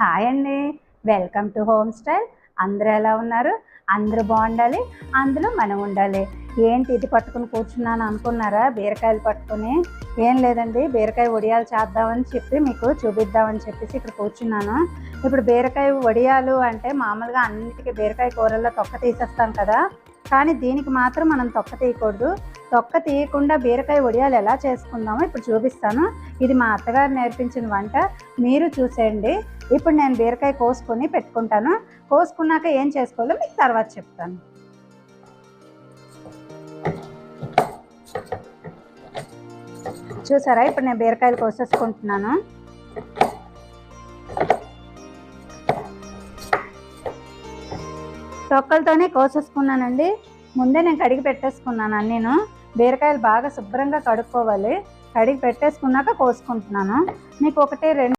Hi అండి, welcome to home style. అందరూ ఎలా ఉన్నారు? అందరూ బాగుండాలి, అందులో మనం ఉండాలి. ఏంటి ఇది పట్టుకుని కూర్చున్నాను అనుకున్నారా? బీరకాయలు పట్టుకుని. ఏం లేదండి, బీరకాయ వడియాలు చేద్దామని చెప్పి మీకు చూపిద్దామని చెప్పేసి ఇక్కడ కూర్చున్నాను. ఇప్పుడు బీరకాయ వడియాలు అంటే మామూలుగా అన్నిటికీ బీరకాయ కూరల్లో తొక్క తీసేస్తాం కదా, కానీ దీనికి మాత్రం మనం తొక్క తీయకూడదు. తొక్క తీయకుండా బీరకాయ వడియాలు ఎలా చేసుకుందామో ఇప్పుడు చూపిస్తాను. ఇది మా అత్తగారు నేర్పించిన వంట, మీరు చూసేయండి. ఇప్పుడు నేను బీరకాయ కోసుకొని పెట్టుకుంటాను. కోసుకున్నాక ఏం చేసుకోవాలో మీకు తర్వాత చెప్తాను. చూసారా, ఇప్పుడు నేను బీరకాయలు కోసేసుకుంటున్నాను. తొక్కలతోనే కోసేసుకున్నానండి. ముందే నేను కడిగి పెట్టేసుకున్నాను. నేను బీరకాయలు బాగా శుభ్రంగా కడుక్కోవాలి. కడిగి పెట్టేసుకున్నాక కోసుకుంటున్నాను. మీకు ఒకటి రెండు